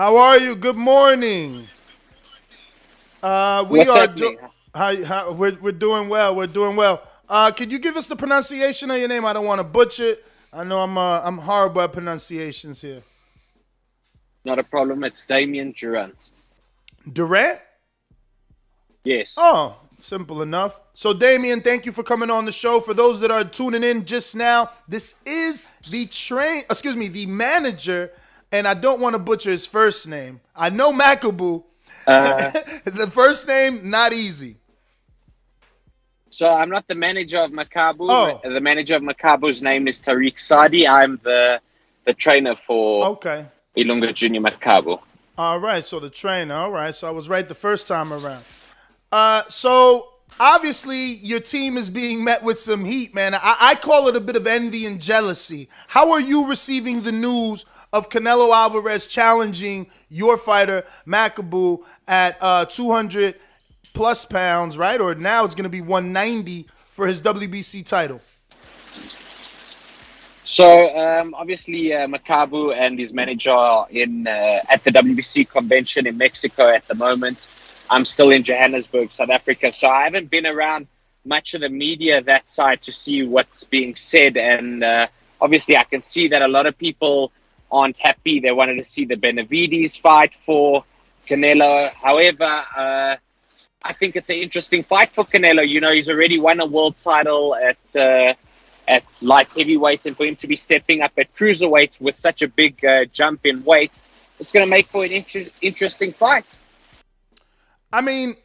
How are you? Good morning. We What's are. happening? We're doing well. We're doing well. Could you give us the pronunciation of your name? I don't want to butcher it. I know I'm horrible at pronunciations here. Not a problem. It's Damien Durandt. Durant? Yes. Oh, simple enough. So, Damien, thank you for coming on the show. For those that are tuning in just now, this is the manager, and I don't want to butcher his first name. I know Makabu. Uh, The first name, not easy. so I'm not the manager of Makabu. Oh, The manager of Makabu's name is Tariq Sadi. I'm the trainer for okay. Ilunga Junior Makabu. All right, so the trainer. All right, so I was right the first time around. So obviously your team is being met with some heat, man. I call it a bit of envy and jealousy. How are you receiving the news of Canelo Alvarez challenging your fighter Makabu at 200 plus pounds, right? Or now it's going to be 190 for his WBC title. So obviously Makabu and his manager are in at the WBC convention in Mexico at the moment. I'm still in Johannesburg, South Africa, so I haven't been around much of the media that side to see what's being said. And obviously, I can see that a lot of people aren't happy. They wanted to see the Benavides fight for Canelo. However, I think it's an interesting fight for Canelo. You know, he's already won a world title at light heavyweight, and for him to be stepping up at cruiserweight with such a big jump in weight, it's going to make for an interesting fight. I mean,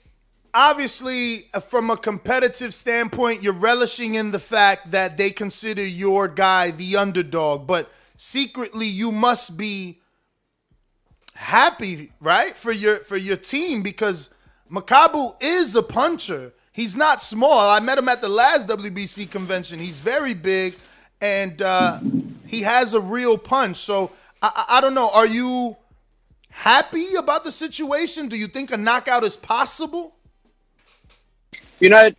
obviously, from a competitive standpoint, you're relishing in the fact that they consider your guy the underdog, but secretly you must be happy, right, for your team because Makabu is a puncher. He's not small. I met him at the last WBC convention. He's very big, and he has a real punch. So I don't know. Are you happy about the situation? Do you think a knockout is possible? You know,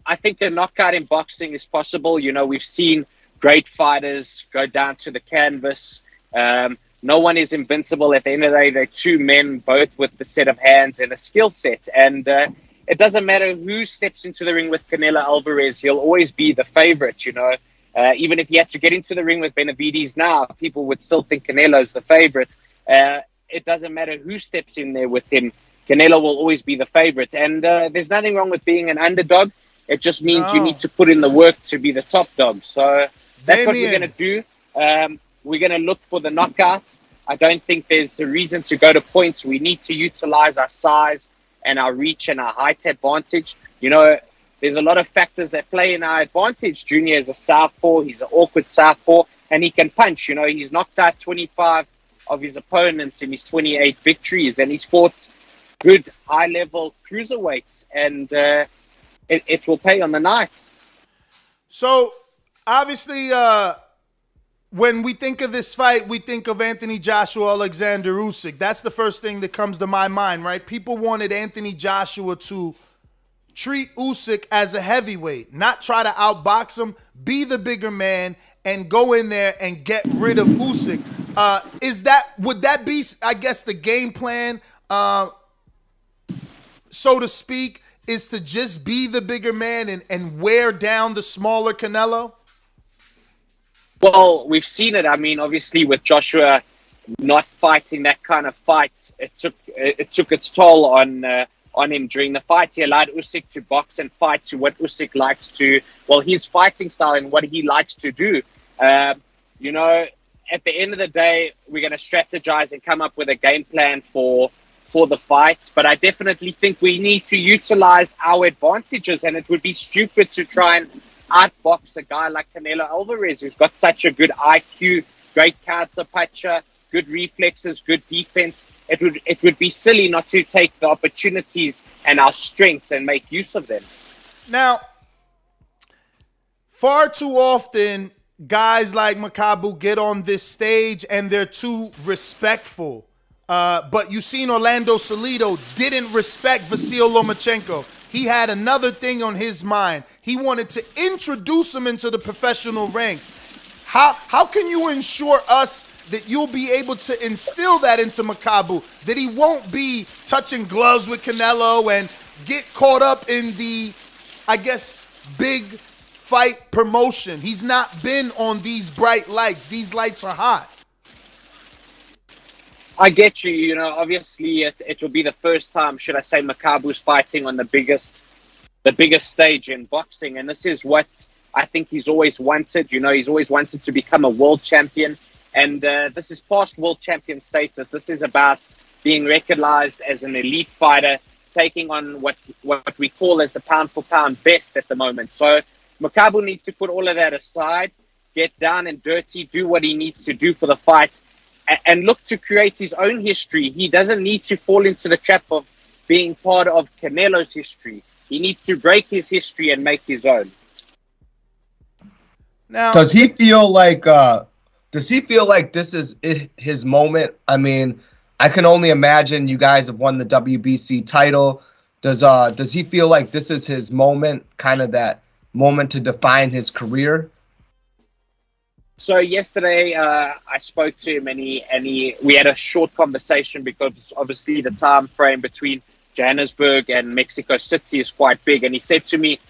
I think a knockout in boxing is possible. You know, we've seen great fighters go down to the canvas. No one is invincible. At the end of the day, they're two men, both with the set of hands and a skill set. And it doesn't matter who steps into the ring with Canelo Alvarez. He'll always be the favorite, you know. Even if he had to get into the ring with Benavides now, people would still think Canelo's the favorite. It doesn't matter who steps in there with him. Canelo will always be the favorite. And there's nothing wrong with being an underdog. It just means you No. need to put in the work to be the top dog. So that's what we're Damien. going to do. We're going to look for the knockout. I don't think there's a reason to go to points. We need to utilize our size and our reach and our height advantage. You know, there's a lot of factors that play in our advantage. Junior is a southpaw. He's an awkward southpaw, and he can punch. You know, he's knocked out 25 of his opponents in his 28 victories, and he's fought good high-level cruiserweights, and it will pay on the night. So obviously, when we think of this fight, we think of Anthony Joshua, Alexander Usyk. That's the first thing that comes to my mind, right? People wanted Anthony Joshua to treat Usyk as a heavyweight, not try to outbox him, be the bigger man, and go in there and get rid of Usyk. Would that be, I guess, the game plan, so to speak, is to just be the bigger man and wear down the smaller Canelo? Well, we've seen it. I mean, obviously, with Joshua not fighting that kind of fight, it took its toll on him during the fight. He allowed Usyk to box and fight to what Usyk likes to, well, his fighting style and what he likes to do. You know, at the end of the day, we're going to strategize and come up with a game plan for the fight. But I definitely think we need to utilize our advantages, and it would be stupid to try and outbox a guy like Canelo Alvarez, who's got such a good IQ, great counter puncher, good reflexes, good defense. It would be silly not to take the opportunities and our strengths and make use of them. Now, far too often, guys like Makabu get on this stage and they're too respectful. But you seen Orlando Salido didn't respect Vasyl Lomachenko. He had another thing on his mind. He wanted to introduce him into the professional ranks. How can you ensure us that you'll be able to instill that into Makabu, that he won't be touching gloves with Canelo and get caught up in the, I guess, big fight promotion? He's not been on these bright lights. These lights are hot. I get you. You know, obviously it will be the first time, should I say, Makabu's fighting on the biggest stage in boxing, and this is what I think he's always wanted. You know, he's always wanted to become a world champion, and this is past world champion status. This is about being recognized as an elite fighter, taking on what we call as the pound for pound best at the moment. So Makabu needs to put all of that aside, get down and dirty, do what he needs to do for the fight, and look to create his own history. He doesn't need to fall into the trap of being part of Canelo's history. He needs to break his history and make his own. Now, does he feel like this is his moment? I mean, I can only imagine you guys have won the WBC title. Does he feel like this is his moment, kind of that moment to define his career? So yesterday, I spoke to him, and we had a short conversation, because obviously the time frame between Johannesburg and Mexico City is quite big. And he said to me,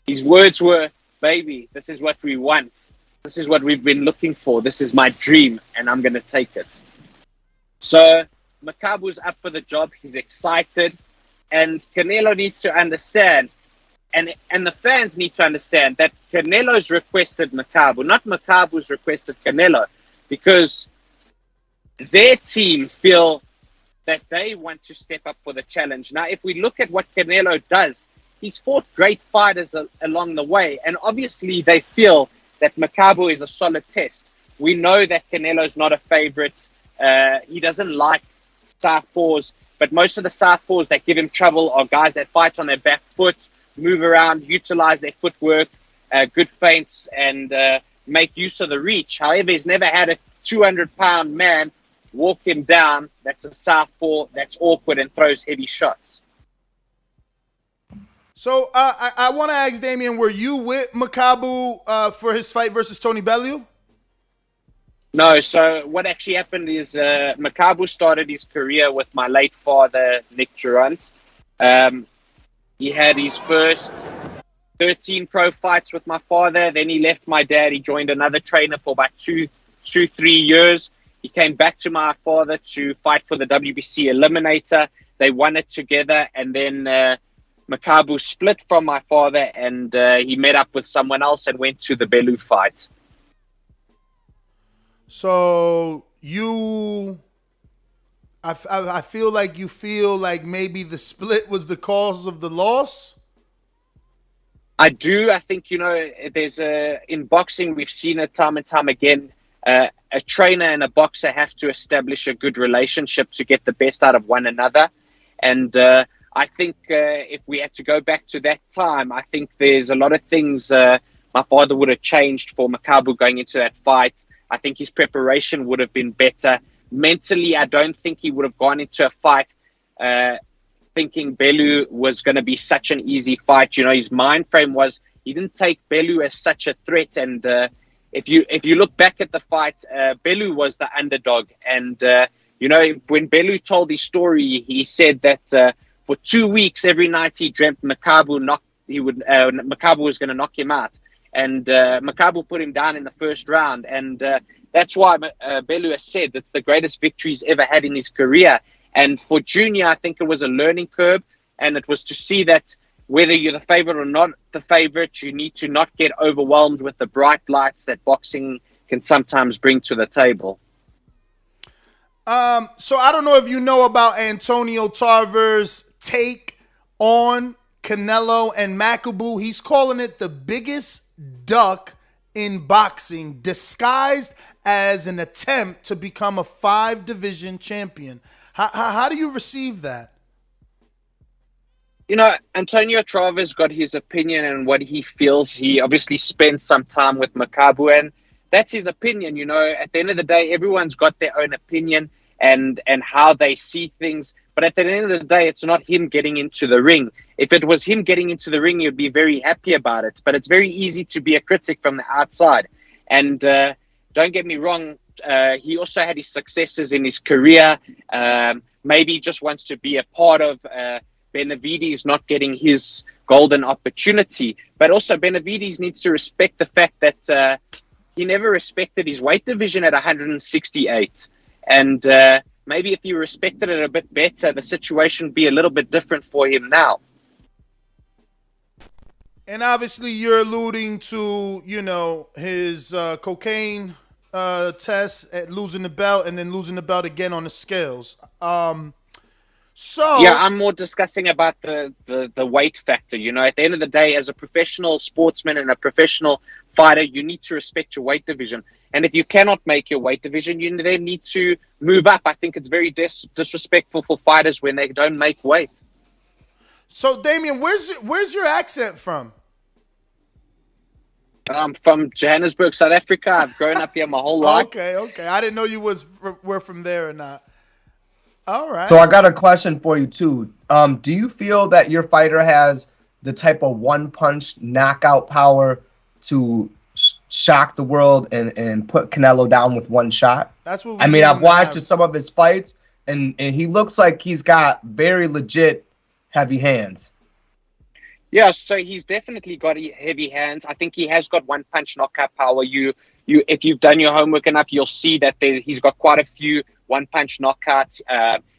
his words were, "Baby, this is what we want. This is what we've been looking for. This is my dream, and I'm going to take it." So Makabu's up for the job. He's excited, and Canelo needs to understand, and the fans need to understand, that Canelo's requested Makabu, not Makabu's requested Canelo, because their team feel that they want to step up for the challenge. Now, if we look at what Canelo does, he's fought great fighters along the way, and obviously they feel that Makabu is a solid test. We know that Canelo's not a favorite. He doesn't like southpaws, but most of the southpaws that give him trouble are guys that fight on their back foot, move around, utilize their footwork, good feints, and make use of the reach. However, he's never had a 200-pound man walk him down that's a southpaw, that's awkward, and throws heavy shots. So I want to ask Damien, were you with Makabu for his fight versus Tony Bellew? No, so what actually happened is Makabu started his career with my late father, Nick Durant. He had his first 13 pro fights with my father. Then he left my dad. He joined another trainer for about 3 years. He came back to my father to fight for the WBC Eliminator. They won it together, and then Makabu split from my father, and he met up with someone else and went to the Bellew fight. So I feel like maybe the split was the cause of the loss. I do. I think, there's in boxing, we've seen it time and time again. A trainer and a boxer have to establish a good relationship to get the best out of one another. And I think if we had to go back to that time, I think there's a lot of things my father would have changed for Makabu going into that fight. I think his preparation would have been better. Mentally, I don't think he would have gone into a fight thinking Bellew was going to be such an easy fight. His mind frame was, he didn't take Bellew as such a threat. And if you look back at the fight, Bellew was the underdog. And, when Bellew told his story, he said that for 2 weeks, every night he dreamt Makabu was going to knock him out. And Makabu put him down in the first round. And that's why Bellew has said that's the greatest victory he's ever had in his career. And for Junior, I think it was a learning curve. And it was to see that whether you're the favorite or not the favorite, you need to not get overwhelmed with the bright lights that boxing can sometimes bring to the table. So I don't know if you know about Antonio Tarver's take on Canelo and Makabu. He's calling it the biggest duck in boxing, disguised as an attempt to become a 5-division champion. How do you receive that? Antonio Tarver's got his opinion and what he feels. He obviously spent some time with Makabu, and that's his opinion. At the end of the day, everyone's got their own opinion and how they see things. But at the end of the day, it's not him getting into the ring. If it was him getting into the ring, he'd be very happy about it. But it's very easy to be a critic from the outside. And don't get me wrong, he also had his successes in his career. Maybe he just wants to be a part of Benavidez not getting his golden opportunity. But also Benavidez needs to respect the fact that he never respected his weight division at 168. And maybe if he respected it a bit better, the situation would be a little bit different for him now. And obviously you're alluding to, you know, his cocaine test at losing the belt and then losing the belt again on the scales. Yeah, I'm more discussing about the weight factor. You know, at the end of the day, as a professional sportsman and a professional fighter, you need to respect your weight division. And if you cannot make your weight division, you then need to move up. I think it's very disrespectful for fighters when they don't make weight. So, Damien, where's your accent from? I'm from Johannesburg, South Africa. I've grown up here my whole life. Okay. I didn't know you were from there or not. All right. So I got a question for you too. Do you feel that your fighter has the type of one-punch knockout power to shock the world and put Canelo down with one shot? That's what I mean, I've watched some of his fights, and he looks like he's got very legit heavy hands. Yeah, so he's definitely got heavy hands. I think he has got one-punch knockout power. If you've done your homework enough, you'll see that he's got quite a few one-punch knockouts.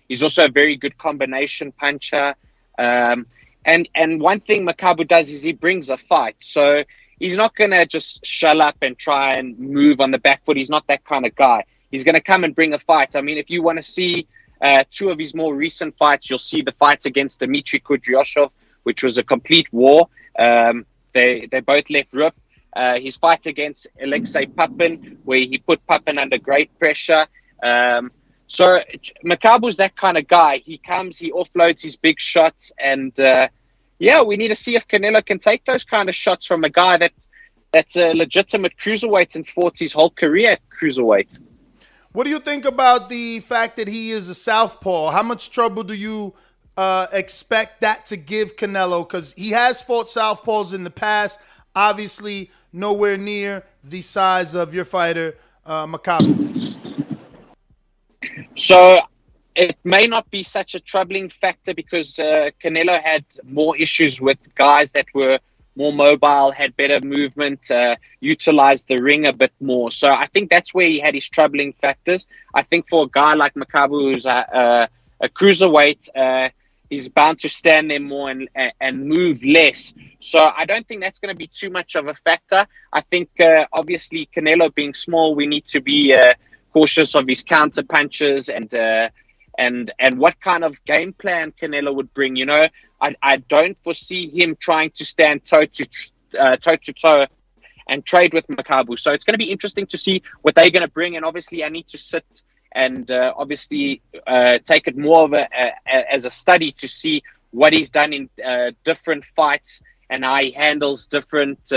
He's also a very good combination puncher. And one thing Makabu does is he brings a fight. So he's not going to just shell up and try and move on the back foot. He's not that kind of guy. He's going to come and bring a fight. I mean, if you want to see two of his more recent fights, you'll see the fight against Dmitry Kudryashov, which was a complete war. They both left rip. His fight against Alexei Papin, where he put Papin under great pressure. So Makabu's that kind of guy. He comes, he offloads his big shots, and we need to see if Canelo can take those kind of shots from a guy that's a legitimate cruiserweight and fought his whole career at cruiserweight. What do you think about the fact that he is a southpaw? How much trouble do you expect that to give Canelo? Because he has fought southpaws in the past, obviously nowhere near the size of your fighter, Makabu. So it may not be such a troubling factor because Canelo had more issues with guys that were more mobile, had better movement, utilized the ring a bit more. So I think that's where he had his troubling factors. I think for a guy like Makabu, who's a cruiserweight, he's bound to stand there more and move less. So I don't think that's going to be too much of a factor. I think, obviously, Canelo being small, we need to be cautious of his counter punches and what kind of game plan Canelo would bring. You know, I don't foresee him trying to stand toe to toe and trade with Makabu. So it's going to be interesting to see what they're going to bring. And obviously, I need to sit and obviously take it more of as a study to see what he's done in different fights and how he handles different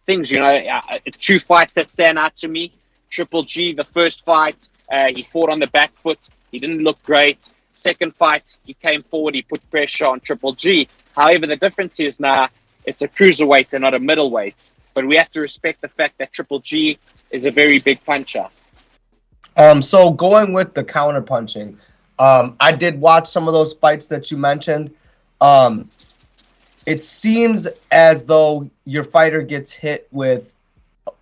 things. You know, two fights that stand out to me. Triple G, the first fight, he fought on the back foot. He didn't look great. Second fight, he came forward. He put pressure on Triple G. However, the difference is now it's a cruiserweight and not a middleweight. But we have to respect the fact that Triple G is a very big puncher. So going with the counterpunching, I did watch some of those fights that you mentioned. It seems as though your fighter gets hit with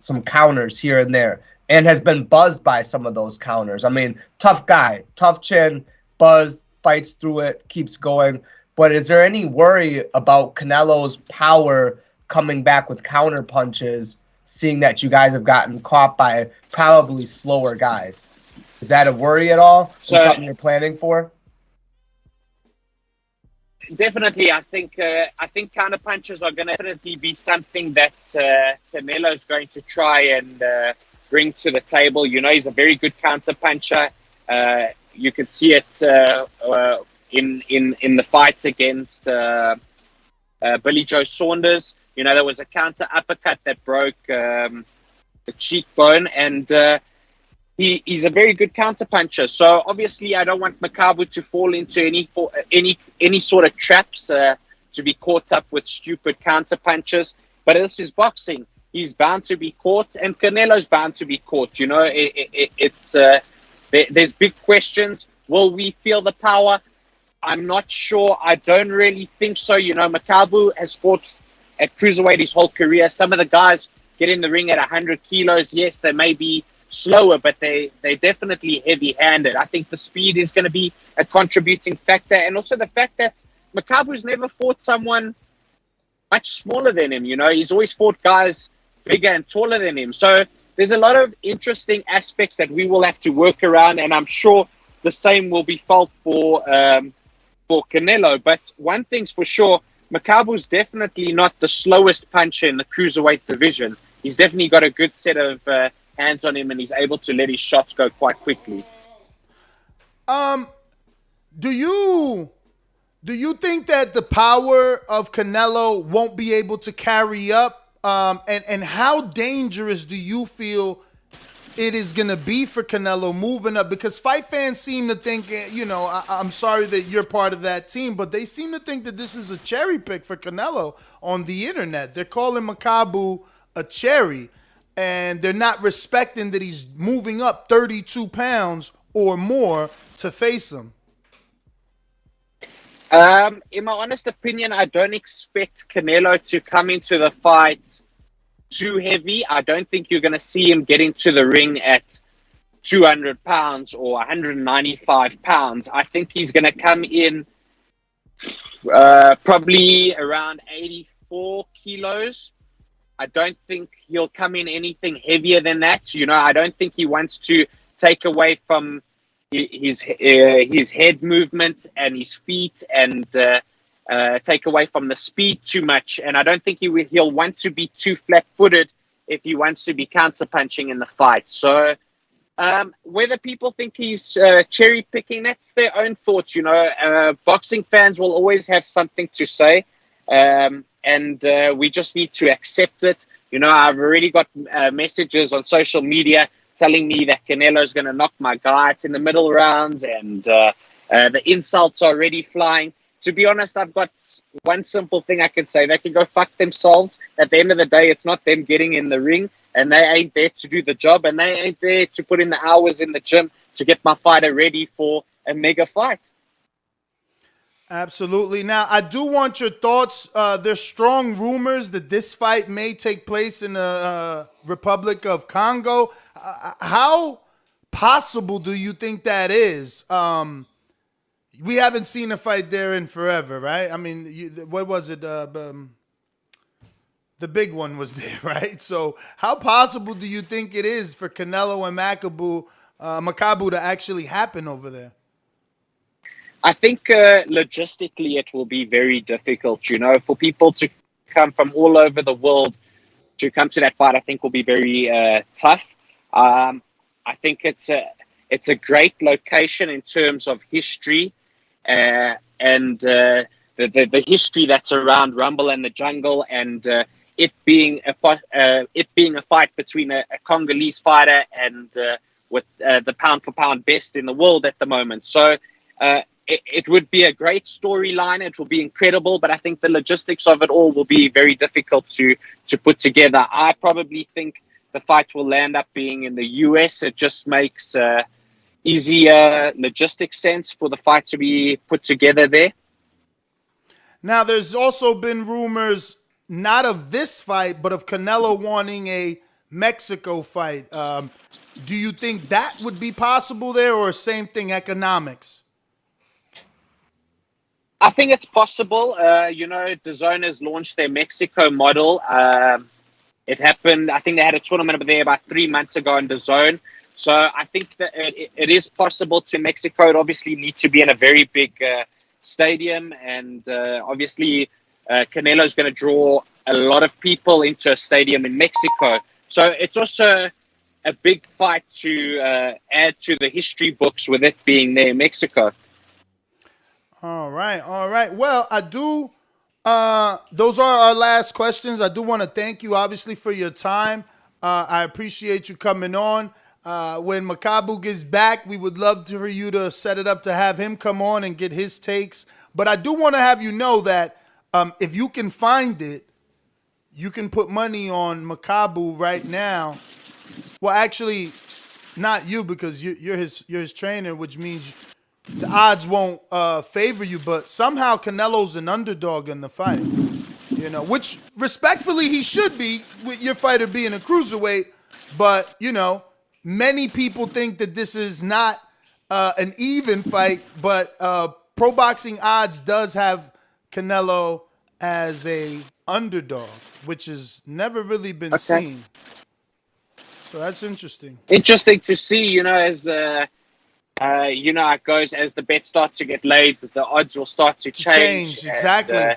some counters here and there and has been buzzed by some of those counters. I mean, tough guy, tough chin, buzzed, fights through it, keeps going. But is there any worry about Canelo's power coming back with counter punches, seeing that you guys have gotten caught by probably slower guys? Is that a worry at all? So, something you're planning for? Definitely, I think counter punches are going to definitely be something that Canelo is going to try and bring to the table. You know, he's a very good counter puncher. You could see it in the fights against Billy Joe Saunders. You know, there was a counter uppercut that broke the cheekbone, and he's a very good counter puncher. So obviously, I don't want Makabu to fall into any sort of traps to be caught up with stupid counter punches. But this is boxing. he's bound to be caught, and Canelo's bound to be caught. You know, there's big questions. Will we feel the power? I'm not sure. I don't really think so. You know, Makabu has fought at cruiserweight his whole career. Some of the guys get in the ring at 100 kilos. Yes, they may be slower, but they're definitely heavy-handed. I think the speed is going to be a contributing factor, and also the fact that Makabu's never fought someone much smaller than him. You know, he's always fought guys bigger and taller than him. So there's a lot of interesting aspects that we will have to work around, and I'm sure the same will be felt for Canelo. But one thing's for sure, Makabu's definitely not the slowest puncher in the cruiserweight division. He's definitely got a good set of hands on him, and he's able to let his shots go quite quickly. Do you think that the power of Canelo won't be able to carry up? And how dangerous do you feel it is going to be for Canelo moving up? Because fight fans seem to think, you know, I'm sorry that you're part of that team, but they seem to think that this is a cherry pick for Canelo on the internet. They're calling Makabu a cherry, and they're not respecting that he's moving up 32 pounds or more to face him. In my honest opinion, I don't expect Canelo to come into the fight too heavy. I don't think you're going to see him get into the ring at 200 pounds or 195 pounds. I think he's going to come in probably around 84 kilos. I don't think he'll come in anything heavier than that. You know, I don't think he wants to take away from his head movement and his feet and take away from the speed too much. And I don't think he'll want to be too flat-footed if he wants to be counterpunching in the fight. So whether people think he's cherry-picking, that's their own thoughts. You know, boxing fans will always have something to say. And we just need to accept it. You know, I've already got messages on social media telling me that Canelo's going to knock my guy out in the middle rounds, and the insults are already flying. To be honest, I've got one simple thing I can say. They can go fuck themselves. At the end of the day, it's not them getting in the ring, and they ain't there to do the job, and they ain't there to put in the hours in the gym to get my fighter ready for a mega fight. Absolutely. Now, I do want your thoughts. There's strong rumors that this fight may take place in the Republic of Congo. How possible do you think that is? We haven't seen a fight there in forever, right? I mean, what was it? The big one was there, right? So how possible do you think it is for Canelo and Makabu to actually happen over there? I think logistically it will be very difficult, you know, for people to come from all over the world to come to that fight. I think will be very tough. I think it's a great location in terms of history and the history that's around Rumble and the Jungle, and it being a fight between a Congolese fighter and with the pound for pound best in the world at the moment. So. It would be a great storyline. It will be incredible, but I think the logistics of it all will be very difficult to put together. I probably think the fight will land up being in the US. It just makes easier logistic sense for the fight to be put together there. Now, there's also been rumors, not of this fight, but of Canelo wanting a Mexico fight. Do you think that would be possible there, or same thing, economics? I think it's possible. You know, Dazn has launched their Mexico model. It happened, I think they had a tournament there about 3 months ago in Dazn. So I think that it is possible to Mexico. It obviously needs to be in a very big stadium. And obviously, Canelo is going to draw a lot of people into a stadium in Mexico. So it's also a big fight to add to the history books with it being there in Mexico. All right, all right. Well, I do. Those are our last questions. I do want to thank you, obviously, for your time. I appreciate you coming on. When Makabu gets back, we would love for you to set it up to have him come on and get his takes. But I do want to have you know that if you can find it, you can put money on Makabu right now. Well, actually, not you, because you're his trainer, which means the odds won't favor you. But somehow Canelo's an underdog in the fight, you know, which respectfully he should be with your fighter being a cruiserweight. But, you know, many people think that this is not an even fight, but Pro Boxing Odds does have Canelo as a underdog, which has never really been seen. So that's interesting. Interesting to see, you know, as you know, it goes as the bets start to get laid, the odds will start to change. Exactly. And,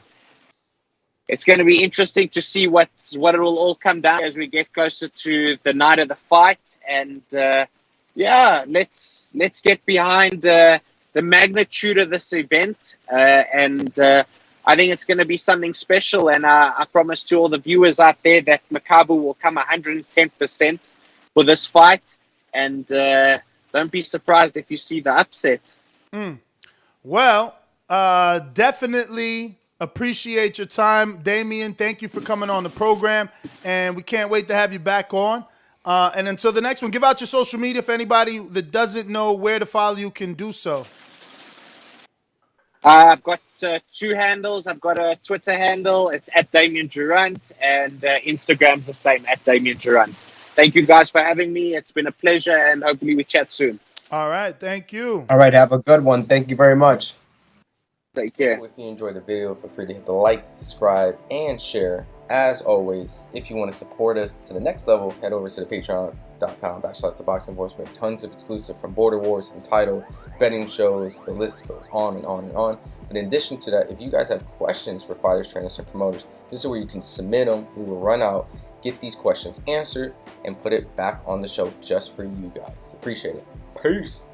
it's going to be interesting to see what it will all come down as we get closer to the night of the fight. And yeah, let's get behind the magnitude of this event. And I think it's going to be something special. And I promise to all the viewers out there that Makabu will come 110% for this fight. And don't be surprised if you see the upset. Well, definitely appreciate your time, Damien. Thank you for coming on the program, and we can't wait to have you back on. And until the next one, give out your social media for anybody that doesn't know where to follow you can do so. I've got 2 handles. I've got a Twitter handle. It's at Damien Durandt, and Instagram's the same, at Damien Durandt. Thank you guys for having me. It's been a pleasure, and hopefully we chat soon. All right. Thank you. All right. Have a good one. Thank you very much. Take care. If you enjoyed the video, feel free to hit the like, subscribe, and share. As always, if you want to support us to the next level, head over to the patreon.com/ThaBoxingVoice. We have tons of exclusive from Border Wars, from title, betting shows, the list goes on and on and on. But in addition to that, if you guys have questions for fighters, trainers, and promoters, this is where you can submit them. We will run out, get these questions answered, and put it back on the show just for you guys. Appreciate it. Peace.